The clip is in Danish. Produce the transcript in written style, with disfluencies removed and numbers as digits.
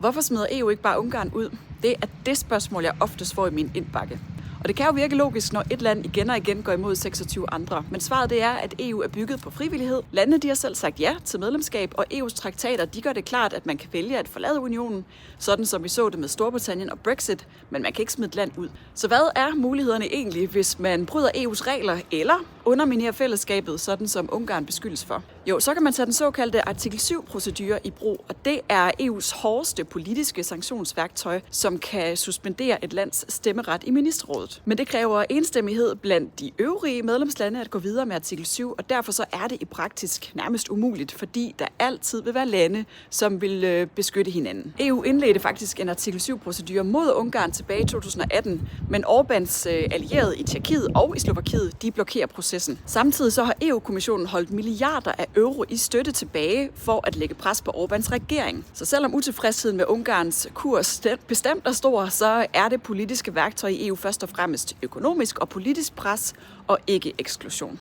Hvorfor smider EU ikke bare Ungarn ud? Det er det spørgsmål, jeg oftest får i min indbakke. Og det kan jo virke logisk, når et land igen og igen går imod 26 andre. Men svaret det er, at EU er bygget på frivillighed. Landene de har selv sagt ja til medlemskab, og EU's traktater de gør det klart, at man kan vælge at forlade unionen, sådan som vi så det med Storbritannien og Brexit, men man kan ikke smide et land ud. Så hvad er mulighederne egentlig, hvis man bryder EU's regler eller underminerer fællesskabet, sådan som Ungarn beskyldes for? Jo, så kan man tage den såkaldte artikel 7-procedure i brug, og det er EU's hårdeste politiske sanktionsværktøj, som kan suspendere et lands stemmeret i ministerrådet. Men det kræver enstemmighed blandt de øvrige medlemslande at gå videre med artikel 7, og derfor så er det i praktisk nærmest umuligt, fordi der altid vil være lande, som vil beskytte hinanden. EU indledte faktisk en artikel 7-procedure mod Ungarn tilbage i 2018, men Orbáns allierede i Tjekkiet og i Slovakiet, de blokerer processen. Samtidig så har EU-kommissionen holdt milliarder af euro i støtte tilbage for at lægge pres på Orbáns regering. Så selvom utilfredsheden med Ungarns kurs bestemt er stor, så er det politiske værktøj i EU først og fremmest økonomisk og politisk pres og ikke eksklusion.